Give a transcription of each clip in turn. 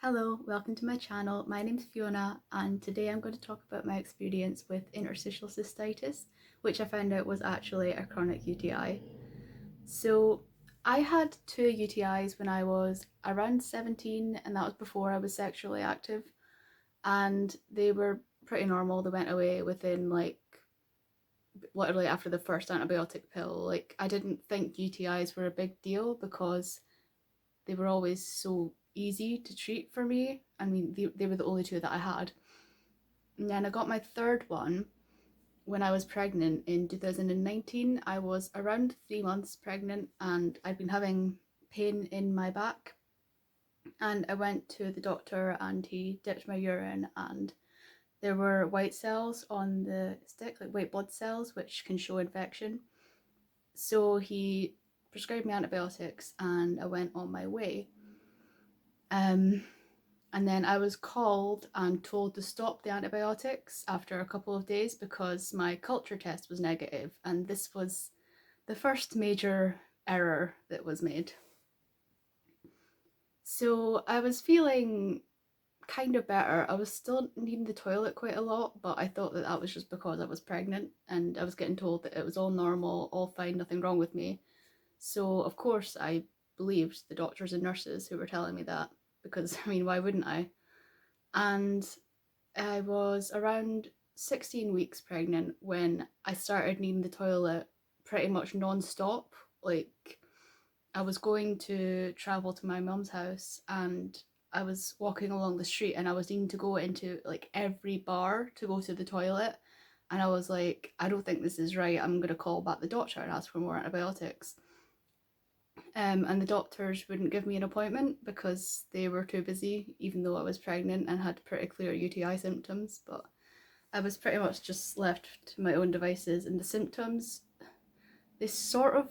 Hello, welcome to my channel. My name's Fiona and today I'm going to talk about my experience with interstitial cystitis, which I found out was actually a chronic UTI. So I had two UTIs when I was around 17 and that was before I was sexually active, and they were pretty normal. They went away within literally after the first antibiotic pill. I didn't think UTIs were a big deal because they were always so easy to treat for me. I mean, they were the only two that I had. And then I got my third one when I was pregnant in 2019. I was around 3 months pregnant and I'd been having pain in my back. And I went to the doctor and he dipped my urine, and there were white cells on the stick, like white blood cells, which can show infection. So he prescribed me antibiotics and I went on my way. And then I was called and told to stop the antibiotics after a couple of days because my culture test was negative, and this was the first major error that was made. So I was feeling kind of better. I was still needing the toilet quite a lot, but I thought that that was just because I was pregnant and I was getting told that it was all normal, all fine, nothing wrong with me. So of course I believed the doctors and nurses who were telling me that, because I mean, why wouldn't I? And I was around 16 weeks pregnant when I started needing the toilet pretty much non-stop. Like, I was going to travel to my mum's house and I was walking along the street and I was needing to go into like every bar to go to the toilet. And I was like, I don't think this is right. I'm going to call back the doctor and ask for more antibiotics. And the doctors wouldn't give me an appointment because they were too busy, even though I was pregnant and had pretty clear UTI symptoms. But I was pretty much just left to my own devices, and the symptoms, they sort of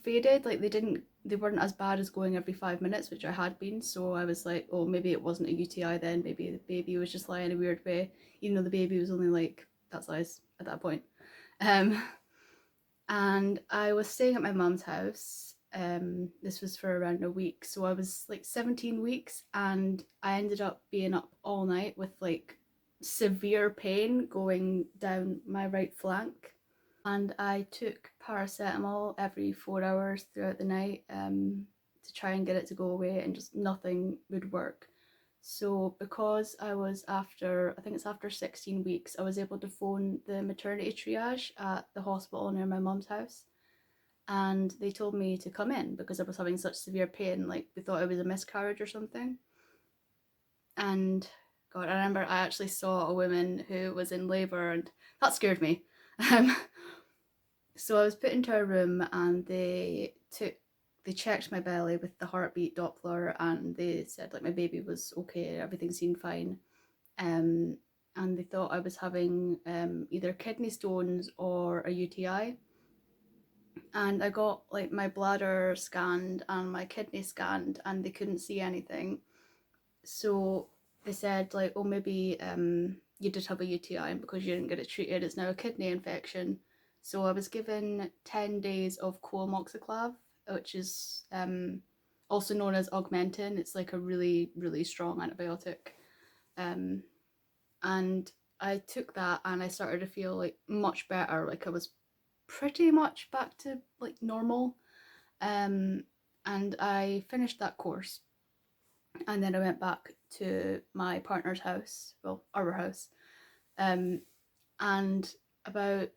faded. Like they weren't as bad as going every 5 minutes, which I had been. So I was like, oh, maybe it wasn't a UTI then. Maybe the baby was just lying a weird way, even though the baby was only like that size at that point. Um, and I was staying at my mum's house. This was for around a week, so I was like 17 weeks, and I ended up being up all night with like severe pain going down my right flank. And I took paracetamol every 4 hours throughout the night to try and get it to go away, and just nothing would work. So because I was after, I think it's after 16 weeks, I was able to phone the maternity triage at the hospital near my mum's house. And they told me to come in because I was having such severe pain. Like, they thought it was a miscarriage or something. And God, I remember I actually saw a woman who was in labour, and that scared me. Um, so I was put into a room and they checked my belly with the heartbeat Doppler, and they said like my baby was okay, everything seemed fine. Um, and they thought I was having either kidney stones or a UTI. And I got like my bladder scanned and my kidney scanned, and they couldn't see anything. So they said like, oh, maybe you did have a UTI, and because you didn't get it treated, it's now a kidney infection. So I was given 10 days of coamoxiclav, which is also known as Augmentin. It's like a really, really strong antibiotic. Um, and I took that and I started to feel like much better. Like, I was pretty much back to like normal. Um, and I finished that course, and then I went back to my partner's house, well, our house. Um, and about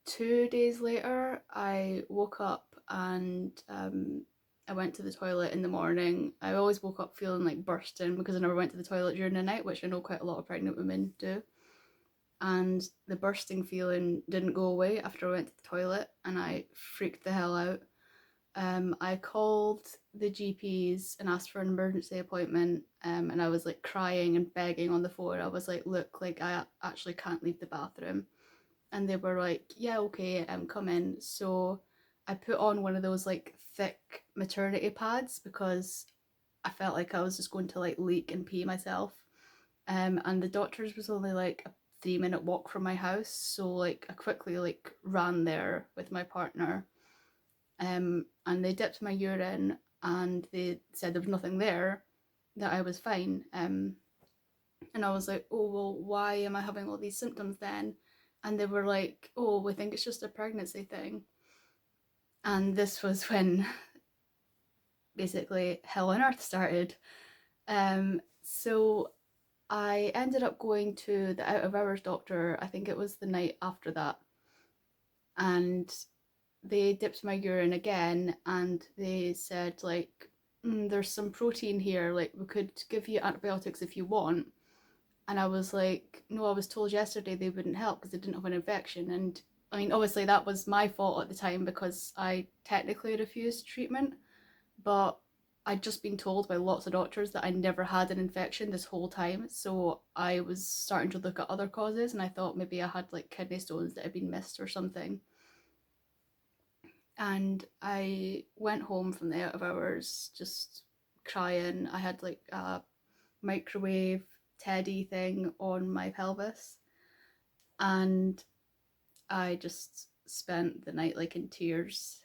2 days later, I woke up and I went to the toilet in the morning. I always woke up feeling like bursting because I never went to the toilet during the night, which I know quite a lot of pregnant women do. And the bursting feeling didn't go away after I went to the toilet, and I freaked the hell out. I called the GPs and asked for an emergency appointment, and I was like crying and begging on the phone. I was like, look, like I actually can't leave the bathroom. And they were like, yeah, okay, come in. So I put on one of those like thick maternity pads because I felt like I was just going to like leak and pee myself. And the doctor's was only like a 3 minute walk from my house, so like I quickly like ran there with my partner. And they dipped my urine and they said there was nothing there. that I was fine. And I was like, oh, well, why am I having all these symptoms then? And they were like, oh, we think it's just a pregnancy thing. And this was when basically hell on earth started. So I ended up going to the out of hours doctor, I think it was the night after that. And they dipped my urine again and they said, like, there's some protein here, like, we could give you antibiotics if you want. And I was like, no, I was told yesterday they wouldn't help because they didn't have an infection. And I mean, obviously, that was my fault at the time because I technically refused treatment, but I'd just been told by lots of doctors that I never had an infection this whole time. So I was starting to look at other causes, and I thought maybe I had like kidney stones that had been missed or something. And I went home from the out of hours just crying. I had like a microwave teddy thing on my pelvis, and I just spent the night like in tears.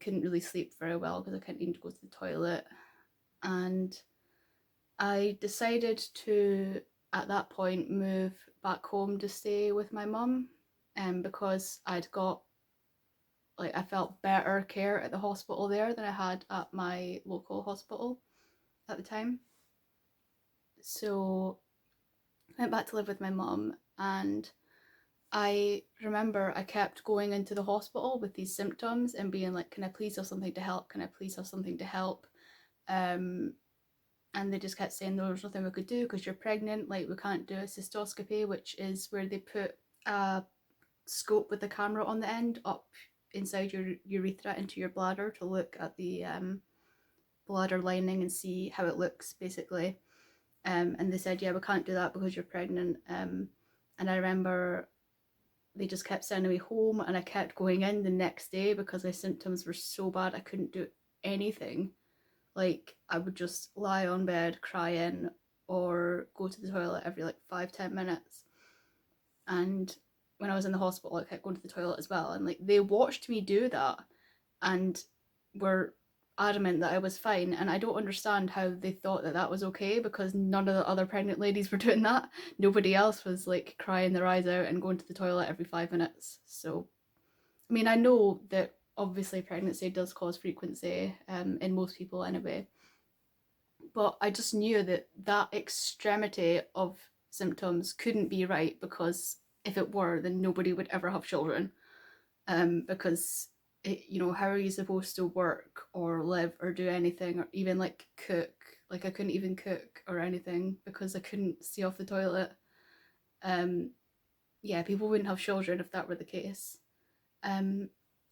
Couldn't really sleep very well because I couldn't even go to the toilet. And I decided to, at that point, move back home to stay with my mum, because I'd got, like, I felt better care at the hospital there than I had at my local hospital at the time. So I went back to live with my mum, and I remember I kept going into the hospital with these symptoms and being like, can I please have something to help? Can I please have something to help? Um, and they just kept saying there was nothing we could do because you're pregnant, like we can't do a cystoscopy, which is where they put a scope with the camera on the end up inside your urethra into your bladder to look at the bladder lining and see how it looks basically. And they said, yeah, we can't do that because you're pregnant. And I remember they just kept sending me home, and I kept going in the next day because my symptoms were so bad I couldn't do anything. Like, I would just lie on bed crying or go to the toilet every like 5-10 minutes. And when I was in the hospital, I kept going to the toilet as well. And like, they watched me do that and were adamant that I was fine. And I don't understand how they thought that that was okay because none of the other pregnant ladies were doing that. Nobody else was like crying their eyes out and going to the toilet every 5 minutes. So, I mean, I know that obviously pregnancy does cause frequency, in most people anyway. But I just knew that that extremity of symptoms couldn't be right because if it were, then nobody would ever have children. Because how are you supposed to work or live or do anything or even like cook? Like I couldn't even cook or anything because I couldn't stay off the toilet. Um, yeah, people wouldn't have children if that were the case. Um,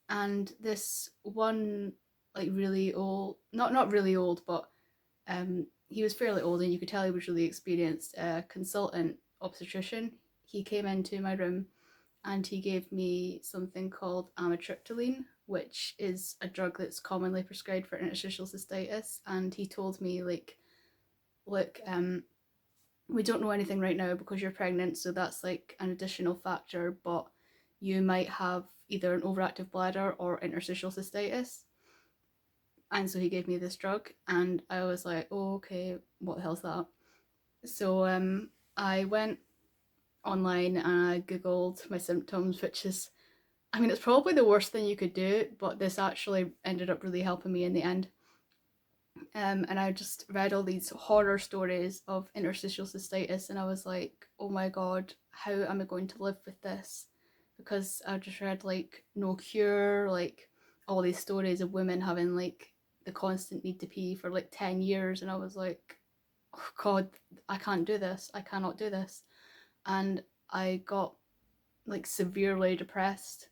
and this one, like, really old, not really old, but he was fairly old and you could tell he was really experienced, consultant obstetrician. He came into my room and he gave me something called amitriptyline, which is a drug that's commonly prescribed for interstitial cystitis. And he told me, like, look, we don't know anything right now because you're pregnant, so that's like an additional factor, but you might have either an overactive bladder or interstitial cystitis. And so he gave me this drug, and I was like, oh, okay, what the hell's that? So I went online and I googled my symptoms, which is, I mean, it's probably the worst thing you could do, but this actually ended up really helping me in the end. And I just read all these horror stories of interstitial cystitis, and I was like, oh my god, how am I going to live with this? Because I just read like no cure, like all these stories of women having like the constant need to pee for like 10 years, and I was like, oh god, I can't do this, I cannot do this. And I got like severely depressed,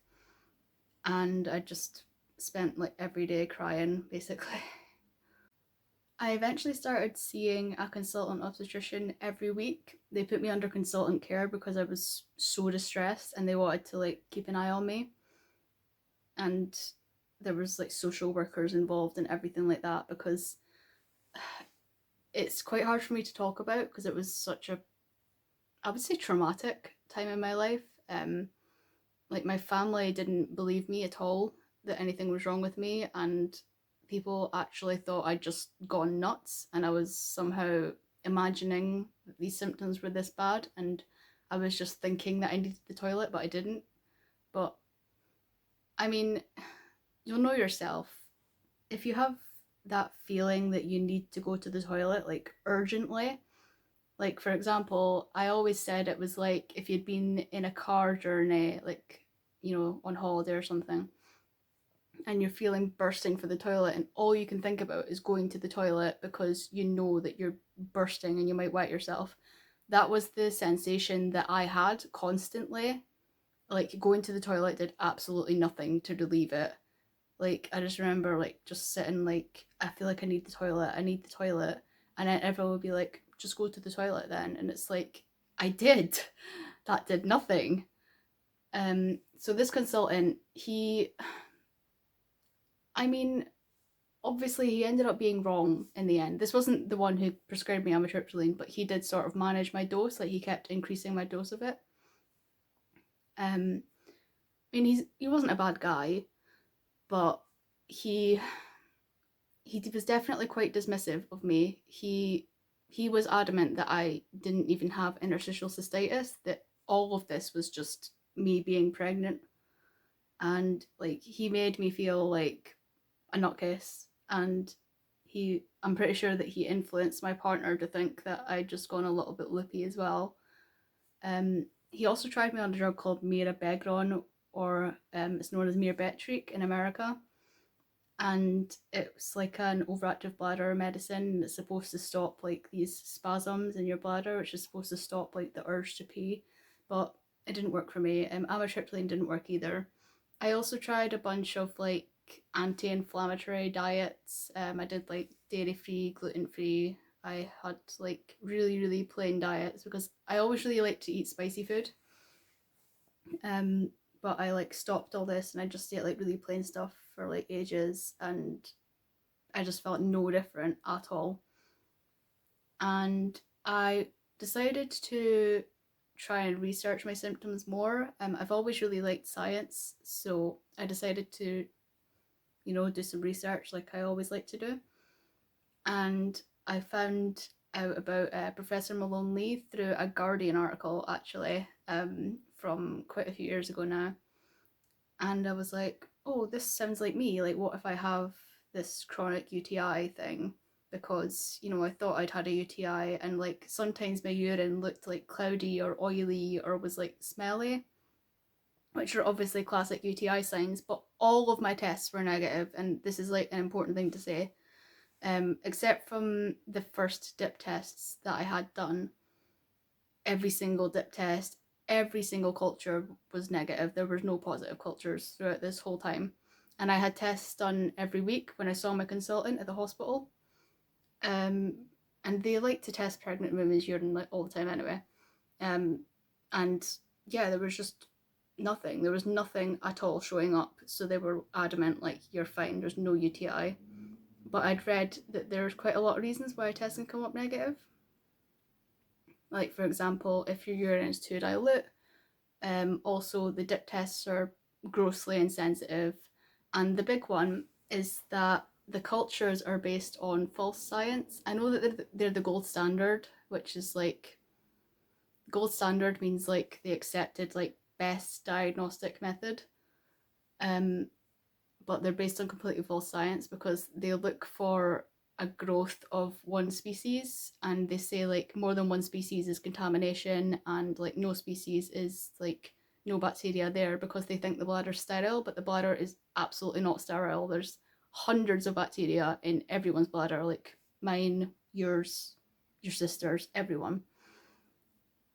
and I just spent like every day crying basically. I eventually started seeing a consultant obstetrician every week. They put me under consultant care because I was so distressed and they wanted to like keep an eye on me. And there was like social workers involved and everything like that because it's quite hard for me to talk about because it was such a, I would say, traumatic time in my life. Like my family didn't believe me at all that anything was wrong with me, and people actually thought I'd just gone nuts and I was somehow imagining that these symptoms were this bad, and I was just thinking that I needed the toilet, but I didn't. But I mean, you'll know yourself. If you have that feeling that you need to go to the toilet like urgently, like for example, I always said it was like if you'd been in a car journey, like, on holiday or something, and you're feeling bursting for the toilet, and all you can think about is going to the toilet because you know that you're bursting and you might wet yourself. That was the sensation that I had constantly. Like going to the toilet did absolutely nothing to relieve it. Like I just remember like just sitting like, I feel like I need the toilet, I need the toilet. And then everyone would be like, just go to the toilet then. And it's like, I did. That did nothing. So this consultant, I mean, obviously he ended up being wrong in the end. This wasn't the one who prescribed me amitriptyline, but he did sort of manage my dose. Like he kept increasing my dose of it. I mean, he wasn't a bad guy, but he he was definitely quite dismissive of me. He was adamant that I didn't even have interstitial cystitis, that all of this was just me being pregnant. And like he made me feel like a nutcase, and I'm pretty sure that he influenced my partner to think that I'd just gone a little bit loopy as well. He also tried me on a drug called mirabegron, or it's known as mirbetriq in America, and it's like an overactive bladder medicine that's supposed to stop like these spasms in your bladder, which is supposed to stop like the urge to pee, but it didn't work for me. Amitriptyline didn't work either. I also tried a bunch of like anti-inflammatory diets. I did like dairy-free, gluten-free. I had like really, really plain diets because I always really like to eat spicy food. Um, but I like stopped all this and I just ate like really plain stuff for like ages, and I just felt no different at all. And I decided to try and research my symptoms more. I've always really liked science, so I decided to, do some research like I always like to do. And I found out about Professor Malone Lee through a Guardian article, actually, from quite a few years ago now. And I was like, oh, this sounds like me. Like, what if I have this chronic UTI thing? Because, I thought I'd had a UTI, and like sometimes my urine looked like cloudy or oily or was like smelly, which are obviously classic UTI signs, but all of my tests were negative, and this is like an important thing to say. Except from the first dip tests that I had done, every single dip test, every single culture was negative. There was no positive cultures throughout this whole time. And I had tests done every week when I saw my consultant at the hospital. Um, and they like to test pregnant women's urine like all the time anyway. And yeah, there was just nothing. There was nothing at all showing up. So they were adamant, like, you're fine, there's no UTI. But I'd read that there's quite a lot of reasons why a test can come up negative. Like, for example, if your urine is too dilute. Also, the dip tests are grossly insensitive. And the big one is that the cultures are based on false science. I know that they're the gold standard, which is like, gold standard means like the accepted like best diagnostic method. But they're based on completely false science because they look for a growth of one species, and they say like more than one species is contamination, and like no species is like no bacteria there, because they think the bladder's sterile, but the bladder is absolutely not sterile. There's hundreds of bacteria in everyone's bladder, like mine, yours, your sister's, everyone.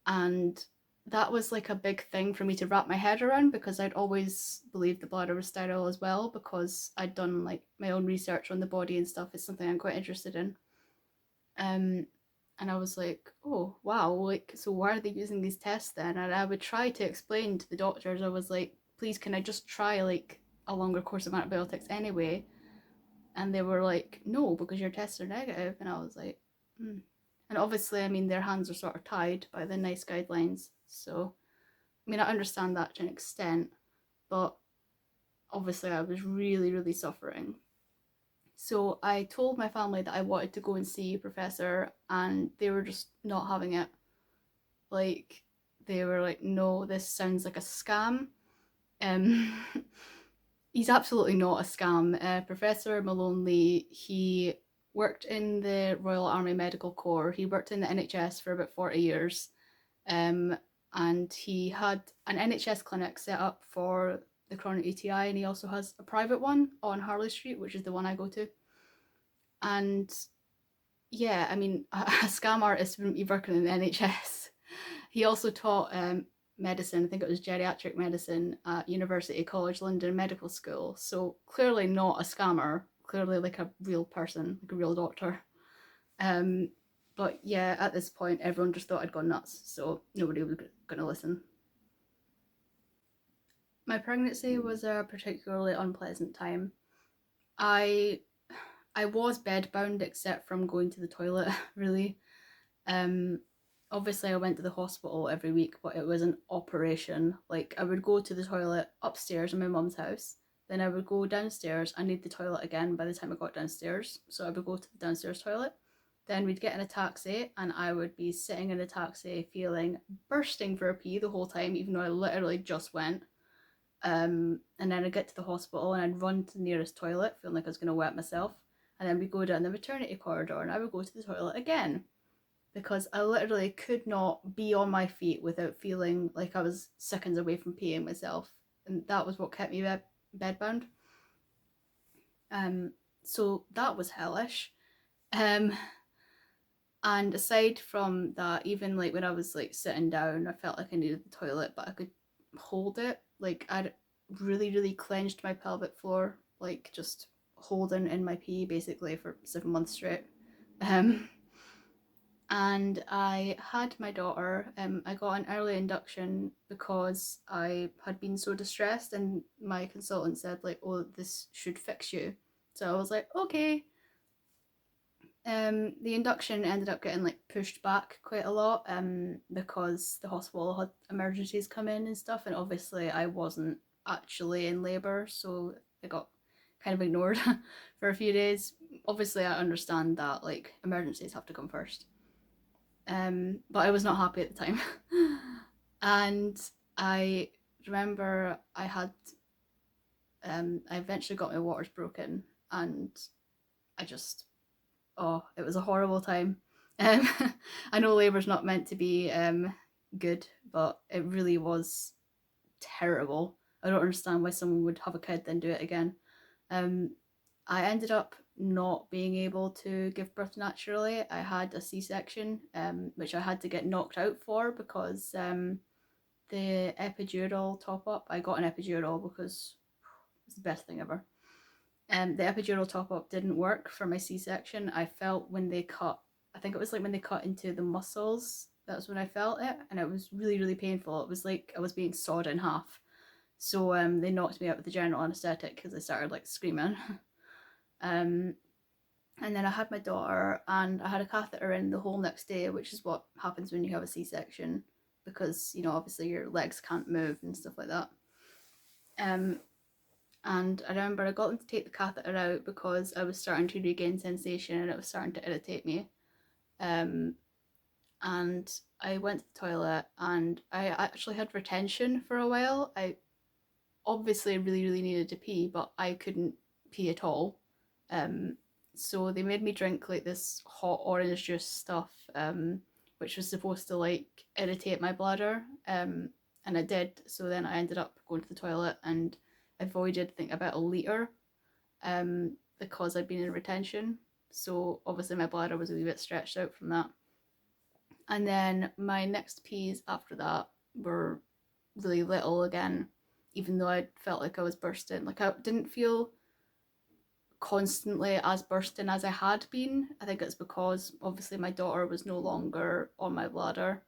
And that was like a big thing for me to wrap my head around, because I'd always believed the bladder was sterile as well, because I'd done like my own research on the body and stuff. It's something I'm quite interested in. Um, and I was like, oh wow, like, so why are they using these tests then? And I would try to explain to the doctors, I was like, please, can I just try like a longer course of antibiotics anyway? And they were like, no, because your tests are negative. And I was like, hmm. And obviously, I mean, their hands are sort of tied by the NICE guidelines. So, I mean, I understand that to an extent, but obviously I was really, really suffering. So I told my family that I wanted to go and see a professor, and they were just not having it. Like, they were like, no, this sounds like a scam. Um, he's absolutely not a scam. Professor Malone Lee, he worked in the Royal Army Medical Corps. He worked in the NHS for about 40 years. Um, and he had an NHS clinic set up for the chronic UTI, and he also has a private one on Harley Street, which is the one I go to. And yeah, I mean, a scam artist wouldn't be working in the NHS. He also taught medicine, I think it was geriatric medicine at University College London Medical School. So clearly not a scammer, clearly like a real person, like a real doctor. Um, but yeah, at this point, everyone just thought I'd gone nuts, so nobody was going to listen. My pregnancy was a particularly unpleasant time. I I was bedbound except from going to the toilet, really. Um, Obviously, I went to the hospital every week, but it was an operation. Like, I would go to the toilet upstairs in my mum's house, then I would go downstairs and need the toilet again by the time I got downstairs. So I would go to the downstairs toilet. Then we'd get in a taxi, and I would be sitting in the taxi feeling bursting for a pee the whole time, even though I literally just went. And then I'd get to the hospital and I'd run to the nearest toilet, feeling like I was going to wet myself. And then we'd go down the maternity corridor and I would go to the toilet again because I literally could not be on my feet without feeling like I was seconds away from peeing myself. And that was what kept me bedbound. Um, so that was hellish. Um, and aside from that, even like when I was like sitting down, I felt like I needed the toilet, but I could hold it. Like I'd really clenched my pelvic floor, like just holding in my pee basically for 7 months straight. Um, and I had my daughter. I got an early induction because I had been so distressed, and my consultant said like, "Oh, this should fix you." So I was like, "Okay." The induction ended up getting like pushed back quite a lot because the hospital had emergencies come in and stuff, and obviously I wasn't actually in labour, so it got kind of ignored for a few days. Obviously, I understand that like emergencies have to come first, but I was not happy at the time, and I remember I eventually got my waters broken, and I just it was a horrible time. Um, I know labour's not meant to be good, but it really was terrible. I don't understand why someone would have a kid then do it again. Um, I ended up not being able to give birth naturally. I had a C-section, which I had to get knocked out for because the epidural top up. I got an epidural because it's the best thing ever. The epidural top up didn't work for my C-section. I felt when they cut, I think it was like when they cut into the muscles, that's when I felt it, and it was really painful. It was like I was being sawed in half. So they knocked me out with the general anaesthetic because I started like screaming. um, and then I had my daughter, and I had a catheter in the whole next day, which is what happens when you have a C-section, because obviously your legs can't move and stuff like that. Um, and I remember I got them to take the catheter out because I was starting to regain sensation and it was starting to irritate me. Um, and I went to the toilet and I actually had retention for a while. I obviously really needed to pee, but I couldn't pee at all. Um, so they made me drink like this hot orange juice stuff, which was supposed to like irritate my bladder. And it did. So then I ended up going to the toilet and avoided, I think, about a litre because I'd been in retention. So obviously my bladder was a wee bit stretched out from that. And then my next pees after that were really little again, even though I felt like I was bursting. Like I didn't feel constantly as bursting as I had been. I think it's because obviously my daughter was no longer on my bladder,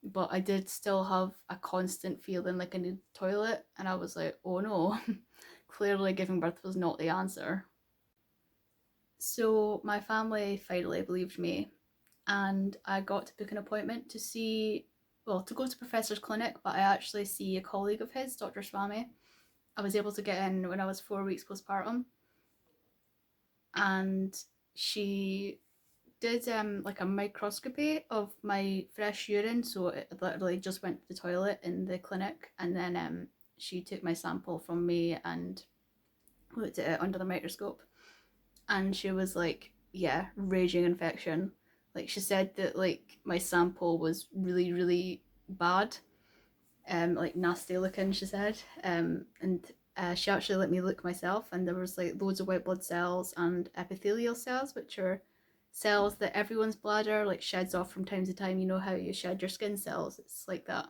but I did still have a constant feeling like I needed the toilet, and I was like, oh no, clearly giving birth was not the answer. So my family finally believed me, and I got to book an appointment to to go to Professor's clinic, but I actually see a colleague of his, Dr. Swami. I was able to get in when I was 4 weeks postpartum, and she did like a microscopy of my fresh urine, so it literally just went to the toilet in the clinic, and then she took my sample from me and looked at it under the microscope, and she was like, yeah, raging infection. Like, she said that like my sample was really really bad, like nasty looking, she said. And she actually let me look myself, and there was like loads of white blood cells and epithelial cells, which are cells that everyone's bladder like sheds off from time to time. You know how you shed your skin cells? It's like that.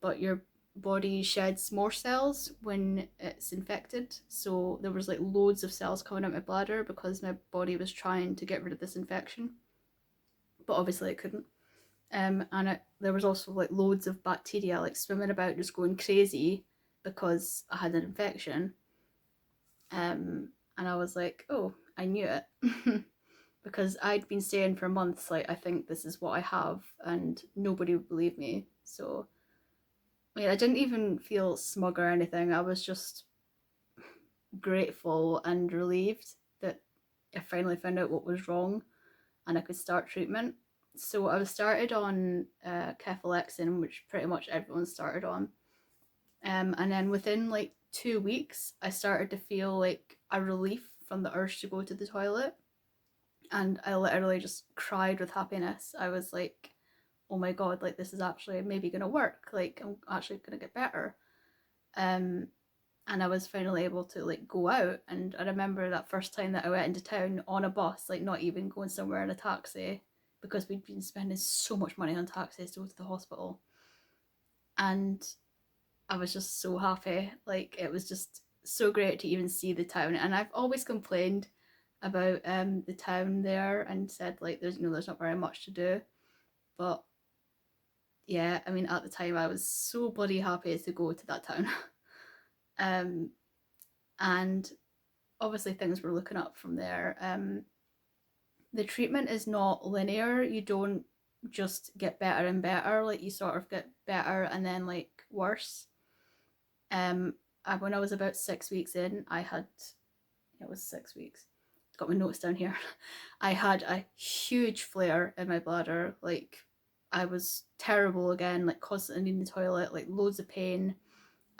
But your body sheds more cells when it's infected. So there was like loads of cells coming out my bladder because my body was trying to get rid of this infection, but obviously it couldn't. There was also like loads of bacteria like swimming about, just going crazy because I had an infection. And I was like, oh, I knew it. Because I'd been saying for months, like, I think this is what I have, and nobody would believe me. So, I mean, I didn't even feel smug or anything. I was just grateful and relieved that I finally found out what was wrong and I could start treatment. So I was started on Kefalexin, which pretty much everyone started on. And then within like 2 weeks, I started to feel like a relief from the urge to go to the toilet. And I literally just cried with happiness. I was like, oh my God, like this is actually maybe going to work. Like I'm actually going to get better. Um, and I was finally able to like go out. And I remember that first time that I went into town on a bus, like not even going somewhere in a taxi, because we'd been spending so much money on taxis to go to the hospital. And I was just so happy. Like it was just so great to even see the town. And I've always complained about the town there and said like there's not very much to do. But yeah, I mean at the time I was so bloody happy to go to that town. um and obviously things were looking up from there. The treatment is not linear. You don't just get better and better. Like you sort of get better and then like worse. Um, when I was about 6 weeks in, it was 6 weeks. Got my notes down here. I had a huge flare in my bladder. Like I was terrible again, like constantly in the toilet, like loads of pain.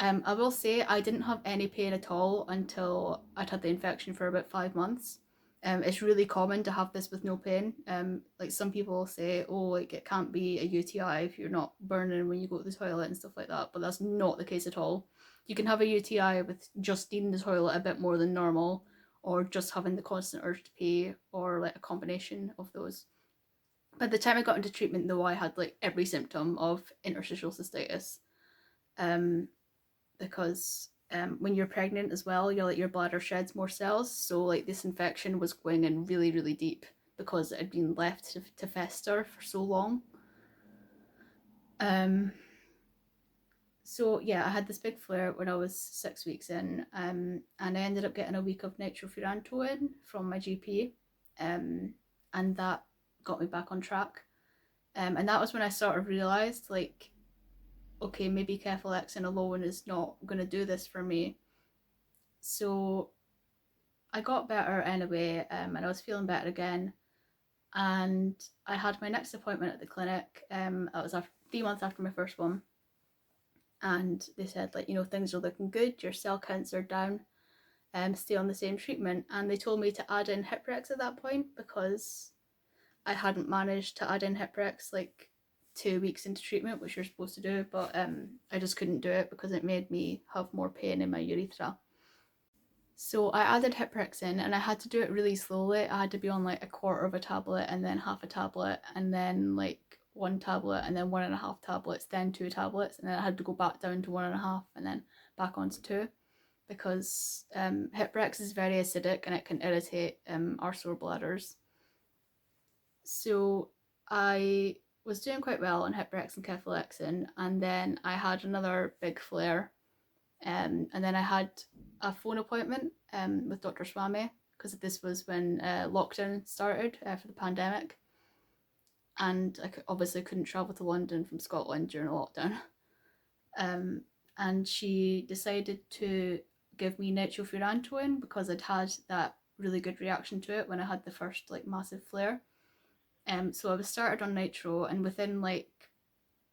I will say I didn't have any pain at all until I'd had the infection for about 5 months. It's really common to have this with no pain. Like some people say, oh, like it can't be a UTI if you're not burning when you go to the toilet and stuff like that, but that's not the case at all. You can have a UTI with just needing the toilet a bit more than normal, or just having the constant urge to pee, or like a combination of those. By the time I got into treatment, though, I had like every symptom of interstitial cystitis. Um, because when you're pregnant as well, your bladder sheds more cells. So like this infection was going in really really deep because it had been left to fester for so long. Um, so yeah, I had this big flare when I was 6 weeks in, and I ended up getting a week of nitrofurantoin from my GP, and that got me back on track. And that was when I sort of realised like, okay, maybe Kefalexin alone is not going to do this for me. So I got better anyway, and I was feeling better again. And I had my next appointment at the clinic. That was after 3 months after my first one, and they said like, things are looking good. Your cell counts are down. Stay on the same treatment. And they told me to add in Hiprex at that point because I hadn't managed to add in Hiprex like 2 weeks into treatment, which you're supposed to do, but I just couldn't do it because it made me have more pain in my urethra. So I added Hiprex in, and I had to do it really slowly. I had to be on like a quarter of a tablet, and then half a tablet, and then like one tablet, and then 1.5 tablets, then 2 tablets, and then I had to go back down to 1.5, and then back onto 2, because Hiprex is very acidic and it can irritate our sore bladders. So I was doing quite well on Hiprex and Kefalexin, and then I had another big flare. And then I had a phone appointment with Dr. Swami, because this was when lockdown started for the pandemic, and I obviously couldn't travel to London from Scotland during lockdown. And she decided to give me nitrofurantoin because I'd had that really good reaction to it when I had the first like massive flare. So I was started on nitro, and within like,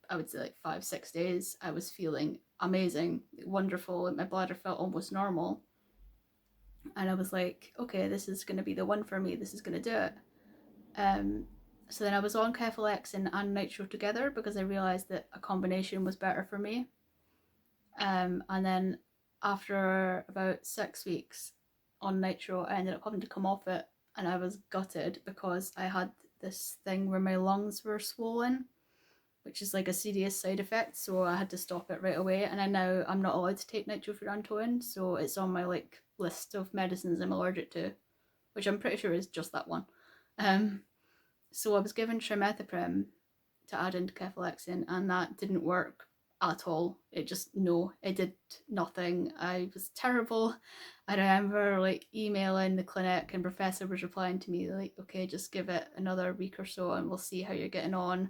I would say like 5-6 days, I was feeling amazing, wonderful, and my bladder felt almost normal. And I was like, okay, this is going to be the one for me. This is going to do it. So then I was on Kefalexin and nitro together because I realized that a combination was better for me. And then after about 6 weeks on nitro, I ended up having to come off it, and I was gutted because I had this thing where my lungs were swollen, which is like a serious side effect. So I had to stop it right away, and I'm not allowed to take nitrofurantoin, so it's on my like list of medicines I'm allergic to, which I'm pretty sure is just that one. So I was given trimethoprim to add into Kefalexin, and that didn't work at all. It did nothing. I was terrible. I remember like emailing the clinic, and Professor was replying to me like, okay, just give it another week or so and we'll see how you're getting on.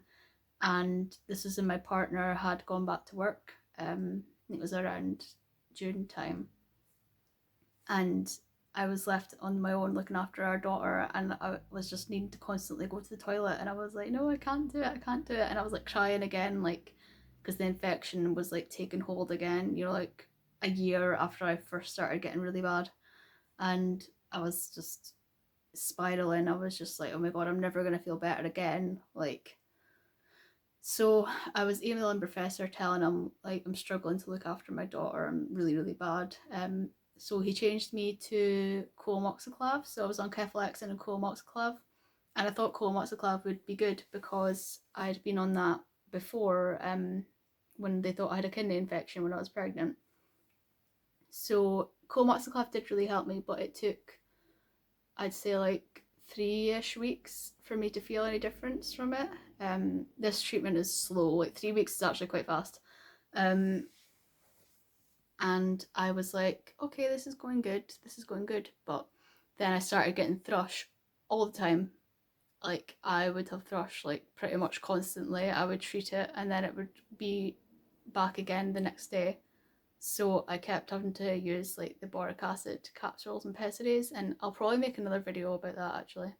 And this was when my partner had gone back to work. It was around June time, and I was left on my own looking after our daughter, and I was just needing to constantly go to the toilet, and I was like, no, I can't do it, and I was like crying again, like, because the infection was like taking hold again, like a year after I first started getting really bad. And I was just spiraling. I was just like, oh my god, I'm never gonna feel better again, like. So I was emailing Professor telling him like I'm struggling to look after my daughter. I'm really, really bad. So he changed me to coamoxiclav. So I was on Kefalexin and coamoxiclav, and I thought coamoxiclav would be good because I'd been on that before. When they thought I had a kidney infection when I was pregnant. So coamoxiclav did really help me, but it took, I'd say, like 3-ish weeks for me to feel any difference from it. This treatment is slow, like 3 weeks is actually quite fast. And I was like, okay, this is going good. But then I started getting thrush all the time. Like I would have thrush like pretty much constantly. I would treat it and then it would be back again the next day. So I kept having to use like the boric acid capsules and pessaries, and I'll probably make another video about that actually.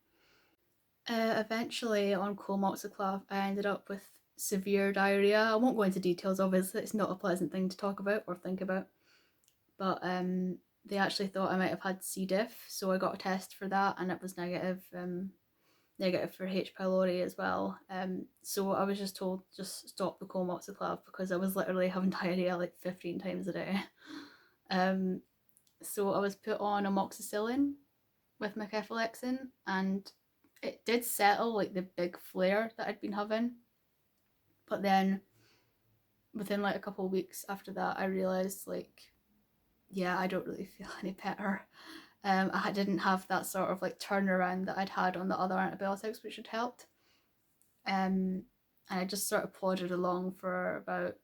Eventually on coamoxiclav, I ended up with severe diarrhea. I won't go into details, obviously, it's not a pleasant thing to talk about or think about. But they actually thought I might have had C. diff, so I got a test for that, and it was negative. Negative for H. pylori as well. So I was just told just stop the coamoxiclav because I was literally having diarrhea like 15 times a day. So I was put on amoxicillin with my Kefalexin, and it did settle like the big flare that I'd been having. But then within like a couple of weeks after that, I realised like, yeah, I don't really feel any better. I didn't have that sort of like turnaround that I'd had on the other antibiotics, which had helped. And I just sort of plodded along for about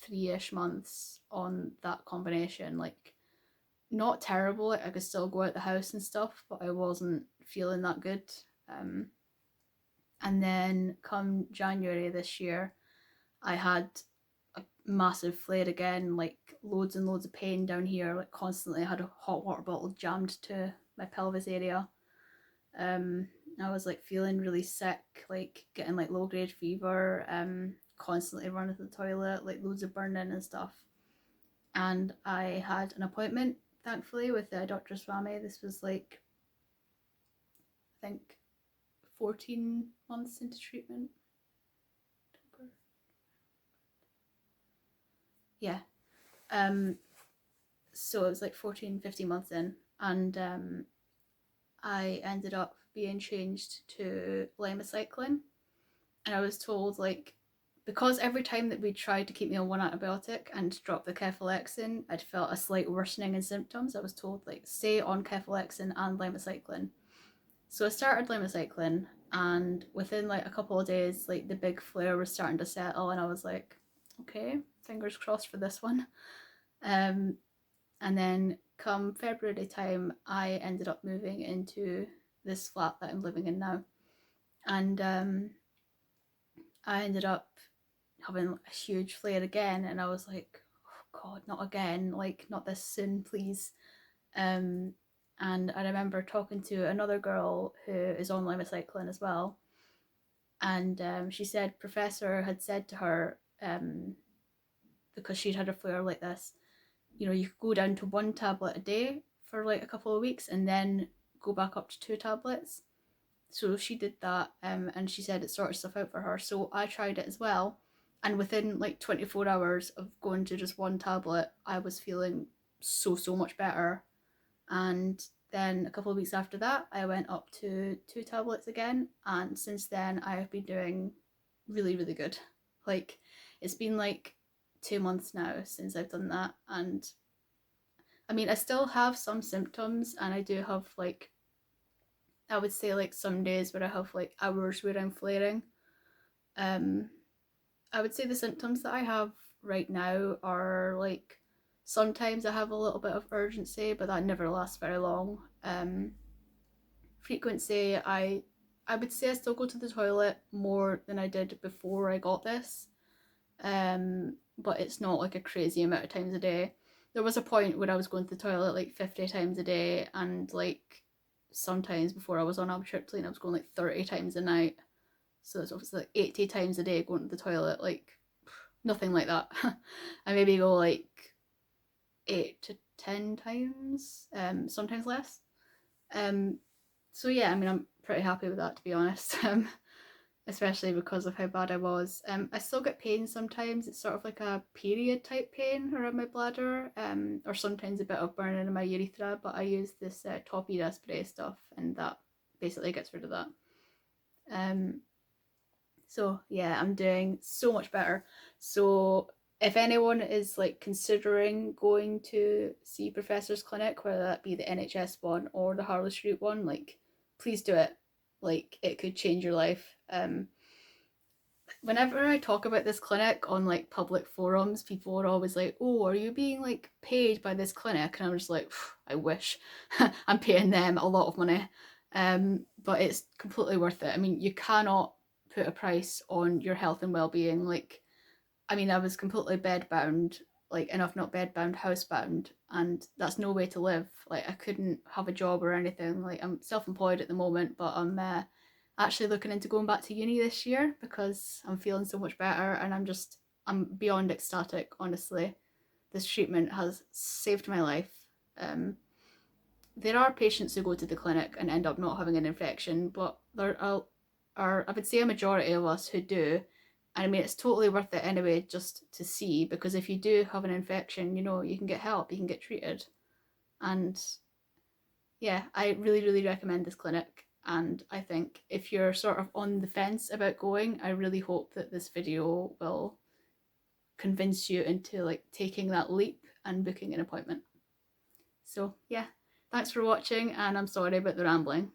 3-ish months on that combination. Like, not terrible. Like, I could still go out the house and stuff, but I wasn't feeling that good. And then come January this year, I had a massive flare again, like loads and loads of pain down here, like constantly. I had a hot water bottle jammed to my pelvis area. I was like feeling really sick, like getting like low grade fever, constantly running to the toilet, like loads of burning and stuff. And I had an appointment, thankfully, with Dr. Swami. This was like, I think, 14 months into treatment. Yeah. So it was like 14, 15 months in, and I ended up being changed to lamicycline. And I was told, like, because every time that we tried to keep me on one antibiotic and drop the Kefalexin, I'd felt a slight worsening in symptoms. I was told, like, stay on Kefalexin and lamicycline. So I started lamicycline, and within like a couple of days, like the big flare was starting to settle, and I was like, okay, fingers crossed for this one. And then come February time, I ended up moving into this flat that I'm living in now. And I ended up having a huge flare again, and I was like, oh god, not again, like not this soon, please. And I remember talking to another girl who is on limicycline as well, and she said Professor had said to her, because she'd had a flare like this, you know, you could go down to 1 tablet a day for like a couple of weeks and then go back up to 2 tablets. So she did that, and she said it sorted stuff out for her. So I tried it as well, and within like 24 hours of going to just 1 tablet, I was feeling so much better. And then a couple of weeks after that, I went up to 2 tablets again, and since then I have been doing really good. Like, it's been like 2 months now since I've done that, and I mean, I still have some symptoms, and I do have like, I would say like some days where I have like hours where I'm flaring. Um, I would say the symptoms that I have right now are like, sometimes I have a little bit of urgency, but that never lasts very long. Frequency, I would say I still go to the toilet more than I did before I got this. But it's not like a crazy amount of times a day. There was a point where I was going to the toilet like 50 times a day, and like sometimes before I was on amitriptyline, I was going like 30 times a night. So it's obviously like 80 times a day going to the toilet, like nothing like that. I maybe go like 8 to 10 times, sometimes less. So yeah, I mean, I'm pretty happy with that, to be honest. Especially because of how bad I was. I still get pain sometimes. It's sort of like a period type pain around my bladder, or sometimes a bit of burning in my urethra, but I use this Topida spray stuff, and that basically gets rid of that. So yeah, I'm doing so much better. So if anyone is like considering going to see Professor's clinic, whether that be the NHS one or the Harley Street one, like, please do it. Like, it could change your life. Whenever I talk about this clinic on like public forums, people are always like, "Oh, are you being like paid by this clinic?" And I'm just like, I wish. I'm paying them a lot of money. But it's completely worth it. I mean, you cannot put a price on your health and well-being. Like, I mean, I was completely bedbound, like, and if not bedbound, housebound, and that's no way to live. Like, I couldn't have a job or anything. Like, I'm self-employed at the moment, but I'm actually looking into going back to uni this year because I'm feeling so much better, and I'm beyond ecstatic, honestly. This treatment has saved my life. Um, there are patients who go to the clinic and end up not having an infection, but there are I would say a majority of us who do. And I mean, it's totally worth it anyway, just to see, because if you do have an infection, you know, you can get help, you can get treated. And yeah, I really recommend this clinic. And I think if you're sort of on the fence about going, I really hope that this video will convince you into like taking that leap and booking an appointment. So yeah, thanks for watching, and I'm sorry about the rambling.